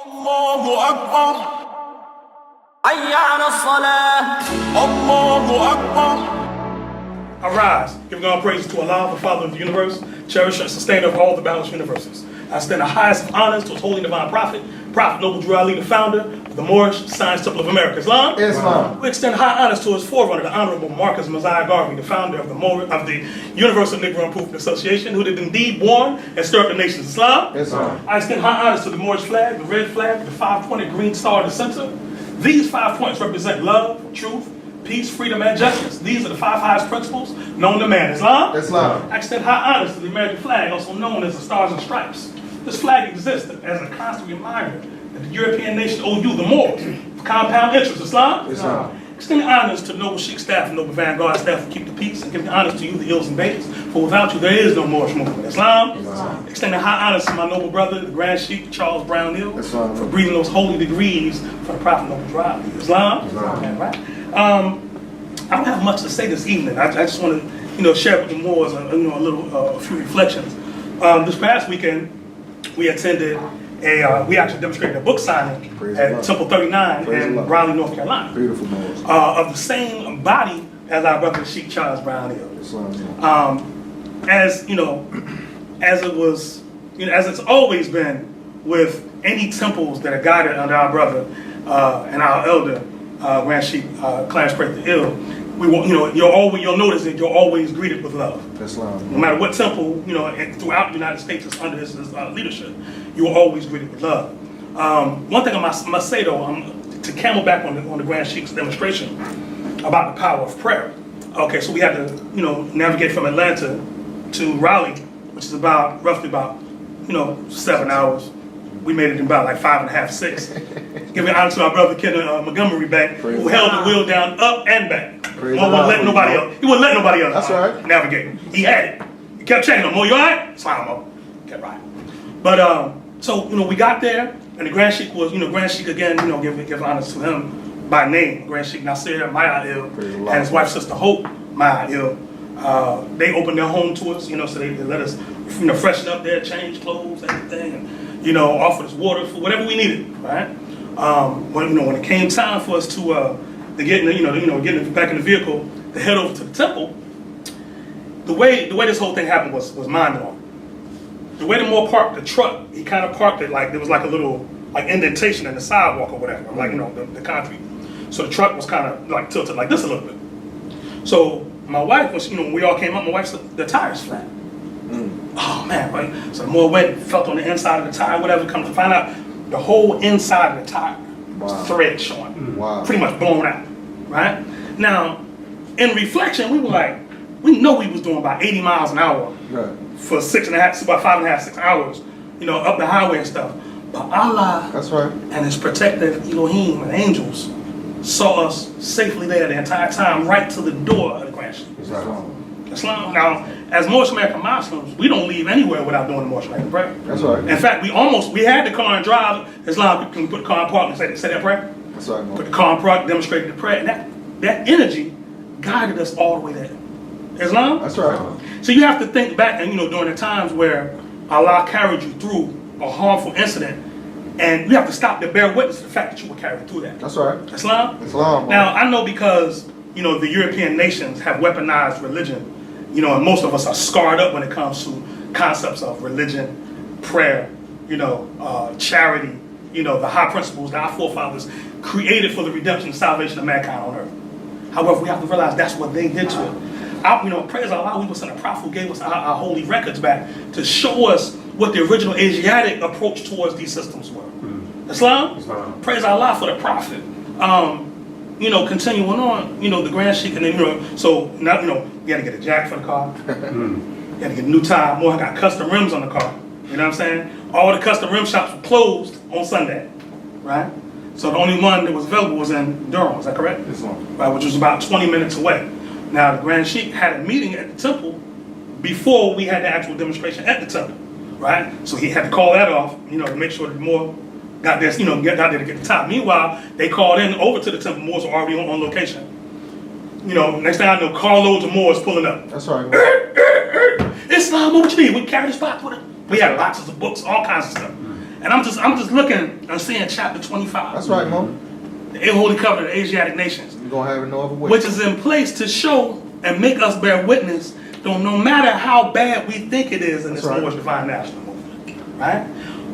الله أكبر حي على الصلاة الله أكبر. Arise, giving all praises to Allah, the Father of the universe, cherisher and sustainer of all the balanced universes. I extend the highest of honors to His Holy Divine Prophet, Noble Drew Ali, the founder of the Moorish Science Temple of America, Islam. Islam. We extend high honors to his forerunner, the Honorable Marcus Mosiah Garvey, the founder of the Universal Negro Improvement Association, who did indeed born and stir up the nations, Islam. Islam. I extend high honors to the Moorish flag, the red flag, the 5-pointed green star in the center. These 5 points represent love, truth, peace, freedom, and justice. These are the 5 highest principles known to man. Islam? Islam. I extend high honors to the American flag, also known as the Stars and Stripes. This flag exists as a constant reminder that the European nations owe you, the Moors, compound interest. Islam? Islam. Extending honors to the Noble Sheik staff and Noble Vanguard staff who keep the peace, and giving honors to you, the ills and baits, for without you there is no Moorish movement. Islam? Islam. Extending high honors to my noble brother, the Grand Sheik Charles Brown-El, Islam. for breathing those holy degrees for the Prophet Noble Drew Ali. Islam? Islam. Okay, right. I don't have much to say this evening. I just want to, share with the Moors, a few reflections. This past weekend, we attended we actually demonstrated a book signing at Temple 39 in Raleigh, North Carolina. Beautiful Moors. Of the same body as our brother Sheik Charles Brown-El. As it was, as it's always been with any temples that are guided under our brother and our elder, Grand Sheik Clarence Prather-El, you'll notice that you're always greeted with love. Islam. No matter what temple, throughout the United States is under his leadership, you are always greeted with love. One thing I must say though, to camelback on the Grand Sheik's demonstration about the power of prayer. Okay, so we had to, navigate from Atlanta to Raleigh, which is roughly about 7 hours. We made it in about like 5.5, 6. Giving honor to our brother Ken Montgomery back, who held the wheel down up and back. He wouldn't let nobody else. That's right. Navigate. He had it. He kept checking him. Mo, you all right? Slam him up. Kept riding. But so we got there, and the Grand Sheik was, Grand Sheik again, give honors to him by name. Grand Sheik Nasir Maya-El and his wife sister Hope Maya-El. They opened their home to us, so they let us, freshen up there, change clothes, everything, and offered us water for whatever we needed, right? When it came time for us to get getting back in the vehicle to head over to the temple, the way this whole thing happened was mind blowing. The way the Moor parked the truck, he kind of parked it like there was like a little indentation in the sidewalk or whatever, the concrete. So the truck was kind of like tilted like this a little bit. So my wife was, when we all came up, my wife said the tire's flat. Oh man, right? So the Moor went, felt on the inside of the tire, whatever. Come to find out, the whole inside of the tire was thread showing, pretty much blown out, right? Now, in reflection, we were like, we know we was doing about 80 miles an hour for about 5.5, 6 hours, up the highway and stuff. But Allah That's right. and His protective Elohim and angels saw us safely there the entire time, right to the door of the Grand Sheik. Islam. Now, as Moorish American Muslims, we don't leave anywhere without doing the Moorish American prayer. That's right. In fact, we had the car and drive. Islam, can we put the car in park and say that prayer? That's right. Put the car in park, demonstrated the prayer, and that energy guided us all the way there. Islam? That's right. So you have to think back, and during the times where Allah carried you through a harmful incident, and you have to stop to bear witness to the fact that you were carried through that. That's right. Islam? Islam. Now, I know because, the European nations have weaponized religion, and most of us are scarred up when it comes to concepts of religion, prayer, charity, the high principles that our forefathers created for the redemption and salvation of mankind on earth. However, we have to realize that's what they did to it. Praise Allah, we were sent a prophet who gave us our holy records back to show us what the original Asiatic approach towards these systems were. Islam? Praise Allah for the prophet. Continuing on, the Grand Sheik, and then, so now, you had to get a jack for the car. You had to get a new tire. More, I got custom rims on the car. You know what I'm saying? All the custom rim shops were closed on Sunday, right? So the only one that was available was in Durham, is that correct? Right, which was about 20 minutes away. Now, the Grand Sheik had a meeting at the temple before we had the actual demonstration at the temple, right? So he had to call that off, to make sure that more got there, got there to get the top. Meanwhile, they called in over to the temple. Moors were already on location. Next thing I know, carloads of Moors pulling up. That's right. Islam, what you need? We carry this box with it. We had boxes of books, all kinds of stuff. And I'm just looking and seeing chapter 25. That's right, Mo. The Holy Covenant of the Asiatic nations. You're going to have it no other way. Which is in place to show and make us bear witness that no matter how bad we think it is in this Moorish Divine National Movement, right?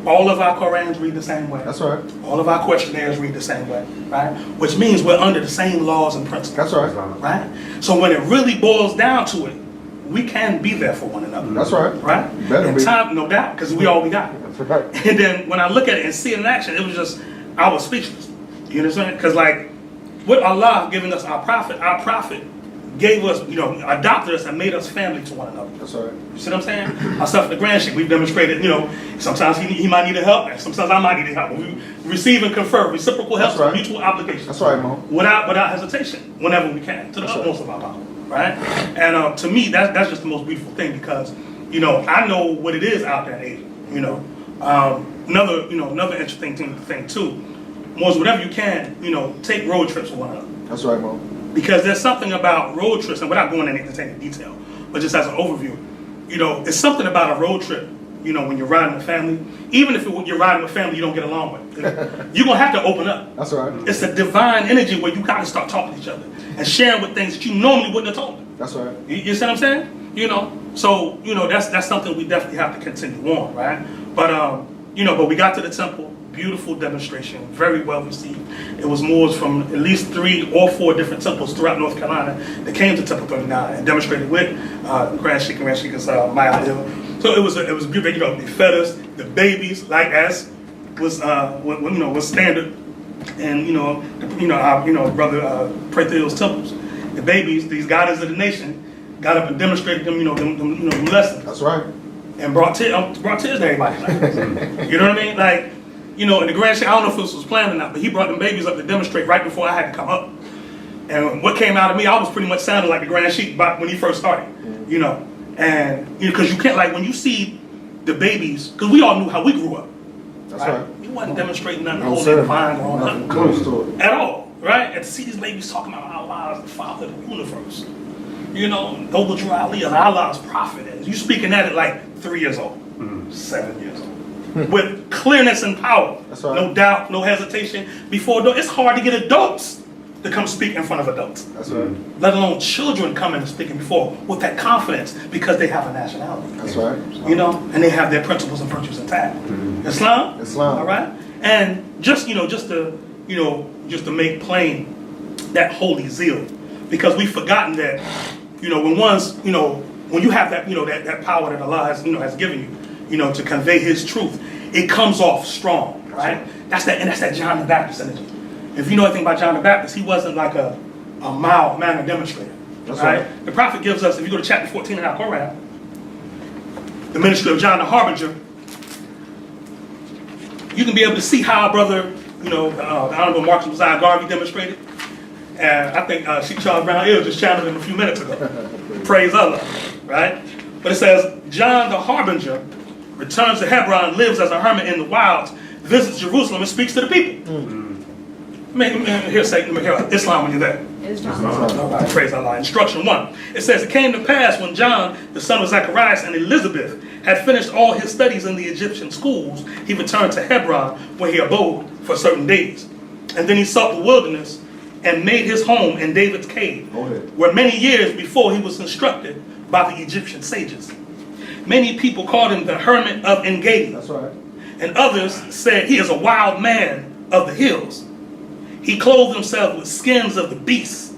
All of our Qurans read the same way. That's right. All of our questionnaires read the same way, right? Which means we're under the same laws and principles. That's right. Right? So when it really boils down to it, we can be there for one another. That's right. Right? You better in be. time, no doubt, because we all we got. That's right. And then when I look at it and see it in action, it was just, I was speechless. You understand? Because like, with Allah giving us our prophet gave us, adopted us and made us family to one another. That's right. You see what I'm saying? Ourselves, the Grand Sheik, we've demonstrated, sometimes he might need help, and sometimes I might need help. We receive and confer reciprocal help, right. mutual obligations. That's right, Mo. Without hesitation, whenever we can, to the utmost of our power, right? And to me, that's just the most beautiful thing because, I know what it is out there in Asia. Another interesting thing too, was whatever you can, take road trips with one another. That's right, Mo. Because there's something about road trips, and without going into any detail, but just as an overview, it's something about a road trip, when you're riding with family, even if you're riding with family you don't get along with, you're going to have to open up. That's right. It's a divine energy where you got to start talking to each other and sharing with things that you normally wouldn't have told them. That's right. You see what I'm saying? So, that's something we definitely have to continue on, right? But we got to the temple. Beautiful demonstration, very well received. It was Moors from at least 3 or 4 different temples throughout North Carolina that came to Temple 39 and demonstrated with Grand Sheik and Grand Sheik's Maya. So it was beautiful. They fed us the babies like as was was standard, and our brother Prathiel's temples. The babies, these guiders of the nation, got up and demonstrated them them lessons. That's right. And brought tears to everybody. You know what I mean? Like. And the Grand Sheik, I don't know if this was planned or not, but he brought them babies up to demonstrate right before I had to come up. And what came out of me, I was pretty much sounding like the Grand Sheik back when he first started, And, because you can't, like, when you see the babies, because we all knew how we grew up. That's right. You wasn't demonstrating nothing No, holy sir. and divine growing Nothing up. close to it. At all, right? And to see these babies talking about Allah as the Father of the universe. Noble Drew Ali as Allah's prophet. And you speaking at it like 3 years old, 7 years old. With clearness and power. That's right. No doubt, no hesitation. It's hard to get adults to come speak in front of adults. That's right. Let alone children coming and speaking before with that confidence because they have a nationality. That's right. And they have their principles and virtues intact. Islam. Islam. All right. And just to make plain that holy zeal, because we've forgotten that when you have that that power that Allah has given you. To convey His truth, it comes off strong, right? That's that John the Baptist energy. If you know anything about John the Baptist, he wasn't like a mild mannered demonstrator, right? The prophet gives us, if you go to chapter 14 in our Quran, the ministry of John the Harbinger, you can be able to see how our brother, the Honorable Marcus Josiah Garvey demonstrated. And I think Sheik Charles Brown-Hill just channeled him a few minutes ago. Praise Allah, right? But it says, John the Harbinger returns to Hebron, lives as a hermit in the wilds, visits Jerusalem, and speaks to the people. Here, Islam when you're there. Islam. All right, praise Allah. Instruction 1. It says, it came to pass when John, the son of Zacharias, and Elizabeth had finished all his studies in the Egyptian schools, he returned to Hebron, where he abode for certain days. And then he sought the wilderness and made his home in David's cave, where many years before he was instructed by the Egyptian sages. Many people called him the hermit of Engedi. That's right. And others said he is a wild man of the hills. He clothed himself with skins of the beasts.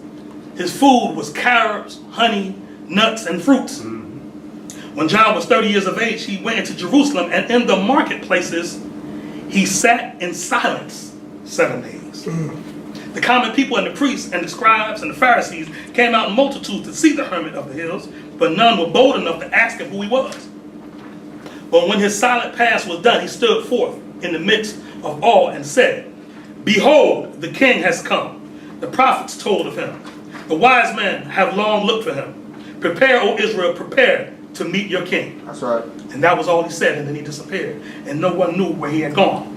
His food was carrots, honey, nuts, and fruits. When John was 30 years of age, he went into Jerusalem, and in the marketplaces, he sat in silence 7 days. The common people and the priests and the scribes and the Pharisees came out in multitudes to see the hermit of the hills, but none were bold enough to ask him who he was. But when his silent past was done, he stood forth in the midst of all and said, Behold, the king has come. The prophets told of him. The wise men have long looked for him. Prepare, O Israel, prepare to meet your king. That's right. And that was all he said, and then he disappeared. And no one knew where he had gone.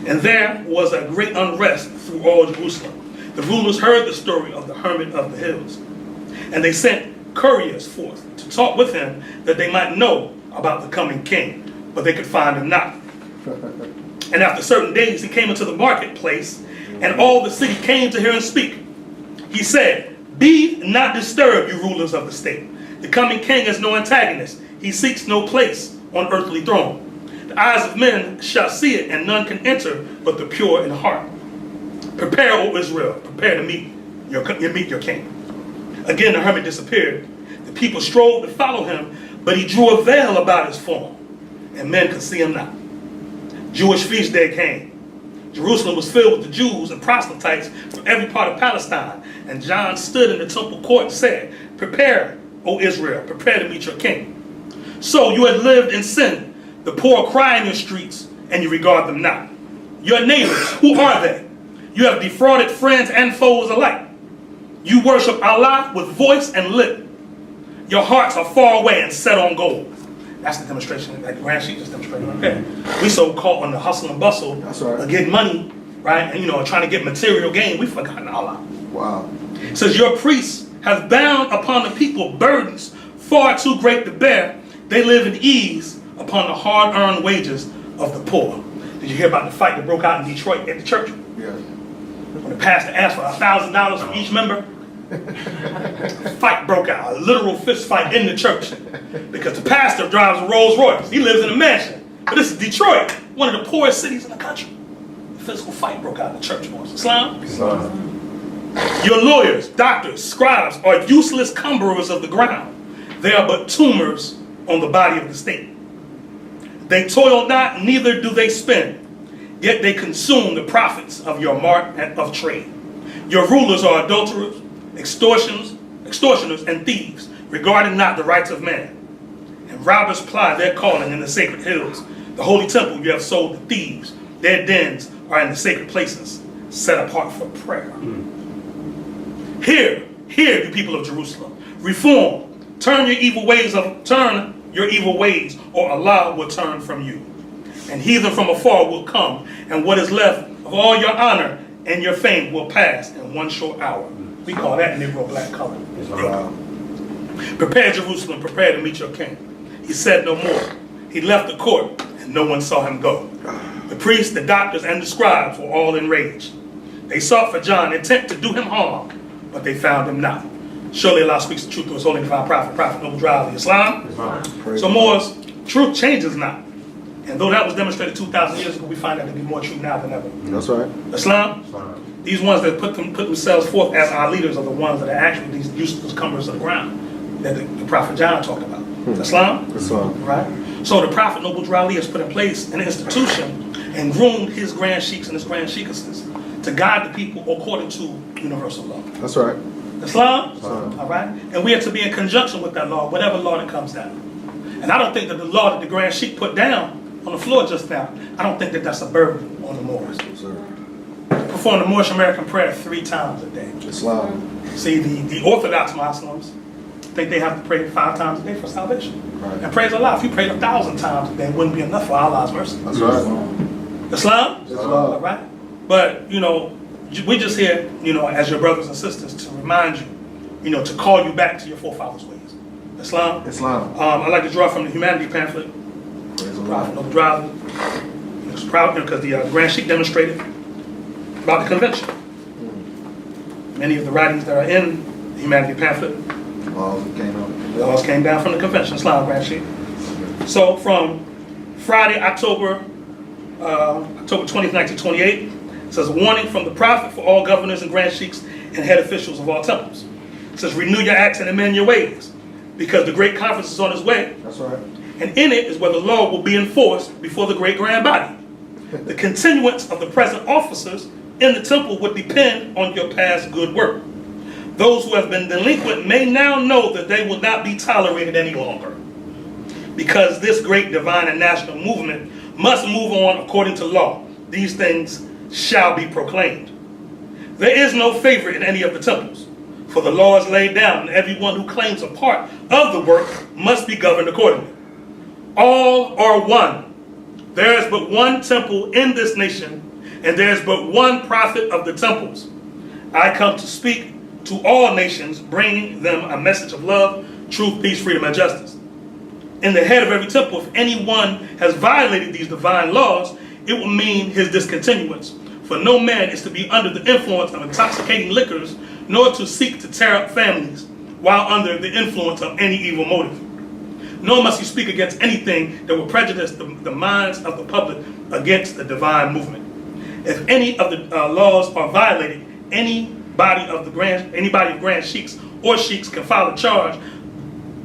And there was a great unrest through all Jerusalem. The rulers heard the story of the hermit of the hills. And they sent couriers forth to talk with him that they might know about the coming king. But they could find him not. And after certain days, he came into the marketplace, and all the city came to hear him speak. He said, "Be not disturbed, you rulers of the state. The coming king is no antagonist. He seeks no place on earthly throne. The eyes of men shall see it, and none can enter but the pure in heart. Prepare, O Israel, prepare to meet your king." Again, the hermit disappeared. The people strove to follow him, but he drew a veil about his form, and men could see him not. Jewish feast day came. Jerusalem was filled with the Jews and proselytes from every part of Palestine. And John stood in the temple court and said, "Prepare, O Israel, prepare to meet your king." So you had lived in sin. The poor cry in your streets, and you regard them not. Your neighbors, who are they? You have defrauded friends and foes alike. You worship Allah with voice and lip. Your hearts are far away and set on gold. That's the demonstration that the Grand Sheik just demonstrated right there. We so caught on the hustle and bustle of getting money, right? And trying to get material gain, we've forgotten Allah. Wow. It says, your priests have bound upon the people burdens far too great to bear. They live in ease upon the hard-earned wages of the poor. Did you hear about the fight that broke out in Detroit at the church? Yeah. When the pastor asked for $1,000 from each member, a fight broke out, a literal fist fight in the church. Because the pastor drives a Rolls Royce. He lives in a mansion. But this is Detroit, one of the poorest cities in the country. A physical fight broke out in the church. Islam? Your lawyers, doctors, scribes are useless cumberers of the ground. They are but tumors on the body of the state. They toil not, neither do they spin. Yet they consume the profits of your mart and of trade. Your rulers are adulterers, extortioners, and thieves, regarding not the rights of man. And robbers ply their calling in the sacred hills. The holy temple you have sold to thieves. Their dens are in the sacred places, set apart for prayer. Hear, you people of Jerusalem. Reform. Turn your evil ways, or Allah will turn from you. And heathen from afar will come, and what is left of all your honor and your fame will pass in one short hour. We call that Negro black color. Prepare, Jerusalem, prepare to meet your king. He said no more. He left the court, and no one saw him go. The priests, the doctors, and the scribes were all enraged. They sought for John, intent to do him harm, but they found him not. Surely Allah speaks the truth to his holy divine prophet Noble Drive, Islam. So Moors, truth changes not. And though that was demonstrated 2,000 years ago, we find that to be more true now than ever. That's right. Islam, these ones that put themselves forth as our leaders are the ones that are actually these useless cumberers of the ground that the Prophet John talked about. Islam? Islam. Right? So the Prophet Noble Drive has put in place an institution and groomed his Grand Sheiks and his Grand Sheikesses to guide the people according to universal law. That's right. Islam? All right? And we are to be in conjunction with that law, whatever law that comes down. And I don't think that the law that the Grand Sheik put down on the floor just now, I don't think that that's a burden on the Moors. Perform the Moorish American prayer 3 times a day. Islam. See, the Orthodox Muslims think they have to pray 5 times a day for salvation. Right. And praise Allah, if you prayed 1,000 times a day, it wouldn't be enough for Allah's mercy. That's right. Islam? Islam. All right? But, we're just here, as your brothers and sisters to remind you, to call you back to your forefathers' ways. Islam? Islam. I like to draw from the humanity pamphlet. Prophet Noble Drive. It's proud because the Grand Sheik demonstrated about the convention. Many of the writings that are in the humanity pamphlet, the laws came down from the convention, Islam Grand Sheik. So from Friday, October 20th, 1928, it says, warning from the Prophet for all governors and Grand Sheiks and head officials of all temples. It says, renew your acts and amend your ways, because the great conference is on its way. That's right. And in it is where the law will be enforced before the great grand body. The continuance of the present officers in the temple would depend on your past good work. Those who have been delinquent may now know that they will not be tolerated any longer, because this great divine and national movement must move on according to law. These things shall be proclaimed. There is no favor in any of the temples, for the law is laid down, and everyone who claims a part of the work must be governed accordingly. All are one. There is but one temple in this nation, and there is but one prophet of the temples. I come to speak to all nations, bringing them a message of love, truth, peace, freedom, and justice. In the head of every temple, if anyone has violated these divine laws, it will mean his discontinuance. For no man is to be under the influence of intoxicating liquors, nor to seek to tear up families while under the influence of any evil motive. Nor must he speak against anything that will prejudice the minds of the public against the divine movement. If any of the laws are violated, anybody of grand sheiks or sheiks can file a charge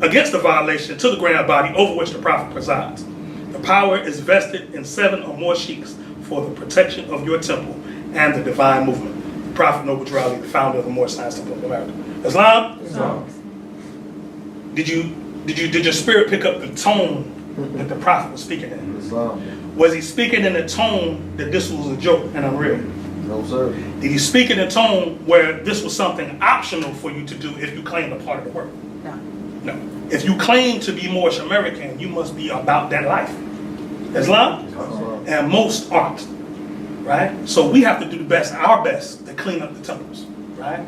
against the violation to the grand body over which the prophet presides. The power is vested in 7 or more sheiks for the protection of your temple and the divine movement. Prophet Noble Drew Ali, the founder of the Moorish Science Temple of America. Islam? Islam. Did your spirit pick up the tone that the prophet was speaking in? Islam. Was he speaking in a tone that this was a joke and unreal? No, sir. Did he speak in a tone where this was something optional for you to do if you claimed a part of the work? No. No. If you claim to be Moorish American, you must be about that life. Islam? And most aren't. Right? So we have to do our best to clean up the temples. Right?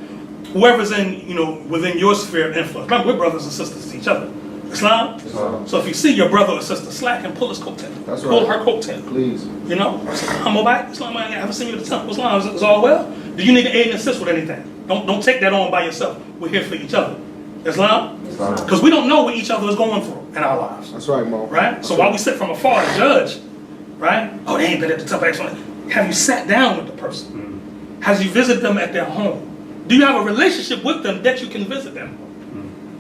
Whoever's within your sphere of influence. Remember, we're brothers and sisters to each other. Islam? Islam. So if you see your brother or sister slacking, pull his coattail. That's Pull right. her coattail. Please. I'm alright. Islam, I haven't seen you at the temple. Islam, is all well? Do you need to aid and assist with anything? Don't take that on by yourself. We're here for each other. Islam? Because we don't know what each other is going through in our lives. That's right, Mo. Right? So while we sit from afar and judge, right? Oh, they ain't been at the temple. Have you sat down with the person? Have you visited them at their home? Do you have a relationship with them that you can visit them?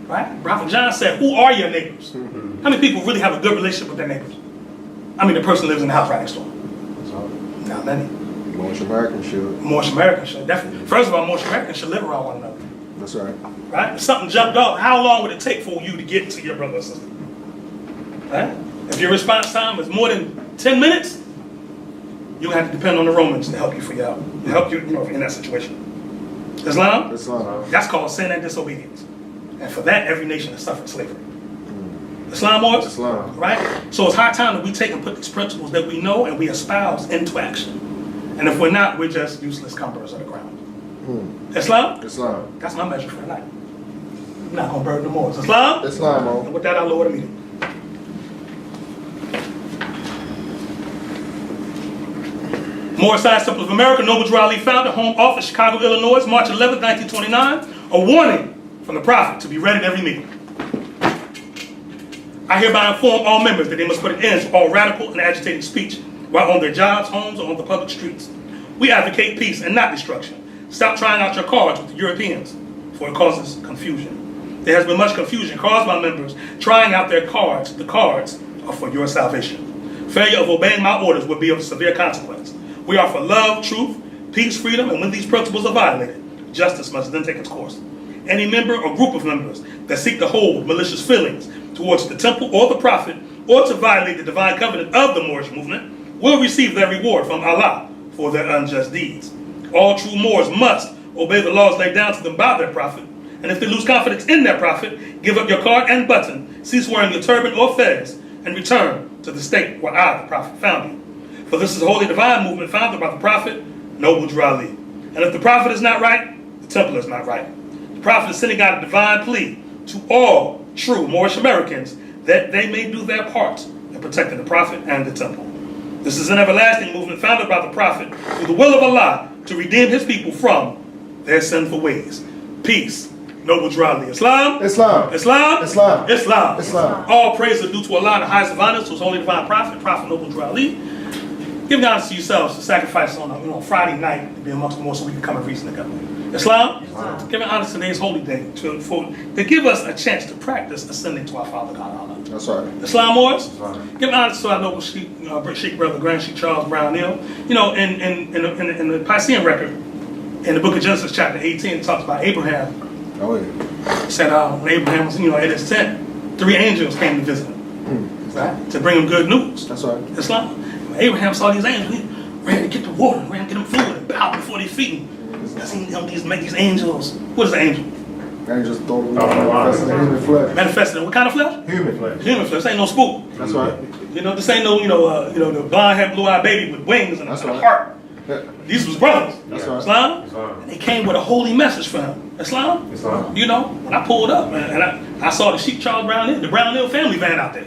Right? Prophet John said, who are your neighbors? How many people really have a good relationship with their neighbors? I mean, the person lives in the house right next door. Not many. Moorish Americans should. Moorish Americans should, definitely. First of all, Moorish Americans should live around one another. That's right. Right? If something jumped off, how long would it take for you to get to your brother or sister? Right? If your response time is more than 10 minutes, you have to depend on the Romans to help you figure out, to help you, in that situation. Islam? Islam. That's called sin and disobedience. And for that, every nation has suffered slavery. Islam or? Islam. Right? So it's high time that we take and put these principles that we know and we espouse into action. And if we're not, we're just useless cumberers of the ground. Islam? Islam. That's my measure for tonight. I'm not going to burden the Moors. Islam? Islam, Mo. And with that, I'll lower the meeting. Moorish Science Temple of America, Noble Drew Ali founder, home office, Chicago, Illinois, March 11, 1929. A warning from the prophet to be read at every meeting. I hereby inform all members that they must put an end to all radical and agitating speech while on their jobs, homes, or on the public streets. We advocate peace and not destruction. Stop trying out your cards with the Europeans, for it causes confusion. There has been much confusion caused by members trying out their cards. The cards are for your salvation. Failure of obeying my orders will be of severe consequence. We are for love, truth, peace, freedom, and when these principles are violated, justice must then take its course. Any member or group of members that seek to hold malicious feelings towards the temple or the prophet, or to violate the divine covenant of the Moorish movement, will receive their reward from Allah for their unjust deeds. All true Moors must obey the laws laid down to them by their prophet, and if they lose confidence in their prophet, give up your card and button, cease wearing your turban or fez, and return to the state where I, the prophet, found you. For this is a holy divine movement founded by the prophet, Noble Drew Ali. And if the prophet is not right, the temple is not right. The prophet is sending out a divine plea to all true Moorish Americans that they may do their part in protecting the prophet and the temple. This is an everlasting movement founded by the prophet through the will of Allah to redeem his people from their sinful ways. Peace. Noble Drew Ali. Islam? Islam. Islam? Islam. Islam. Islam. All praise are due to Allah, the highest of honors, to his holy divine prophet, Prophet Noble Drew Ali. Give honor to yourselves to sacrifice on a Friday night to be amongst the more so we can come and reason together. Islam? Give honor to today's holy day to give us a chance to practice ascending to our Father God Allah. That's right. Islam Moors? Give honor to our noble Sheik, Sheik brother, Grand Sheik Charles Brown-Neal. In the Piscean record, in the book of Genesis chapter 18, it talks about Abraham. Oh, yeah. It said when Abraham was at his tent, 3 angels came to visit him. Right? To bring him good news. That's right. Islam. When Abraham saw these angels, he ran to get the water, ran to get them food, and bowed before their feet. Because these angels, what is the angel? Angels manifested in human flesh. Manifested in what kind of flesh? Human flesh. Human flesh. This ain't no spook. That's right. This ain't no, the blonde-haired, blue-eyed baby with wings and a heart. These was brothers. That's right. Islam. And they came with a holy message for him. Islam. Islam. When I pulled up, man, and I saw the Sheik Charles Brown-Neal, the Brown-Neal family van out there.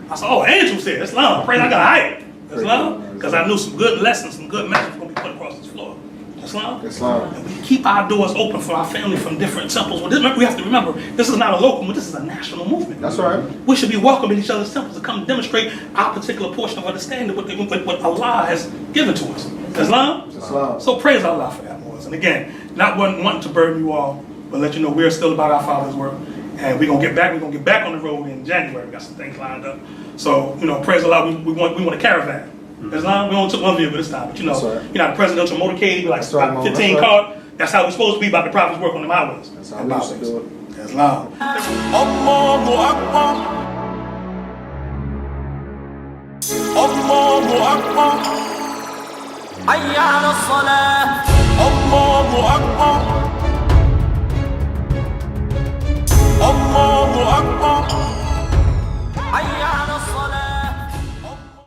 I saw, angels there. Islam. Praise I got hype. Islam. Because I knew some good lessons, some good messages were going to be put across this floor. Islam? Islam. And we keep our doors open for our family from different temples. Well, we have to remember, this is not a local movement, this is a national movement. That's right. We should be welcoming each other's temples to come demonstrate our particular portion of understanding what Allah has given to us. Islam? Islam. So praise Allah for that, boys. And again, not wanting to burden you all, but let you know we're still about our Father's work. And we're gonna get back on the road in January. We got some things lined up. So, praise Allah, we want a caravan. Islam, we only took one vehicle this time, but the presidential motorcade, like 15 car. That's how we're supposed to be about the Prophet's work on the highways. That's how we used to do it. Islam. Allahu Akbar. Allahu Akbar. Hayya ala salah. Allahu Akbar. Allahu Akbar.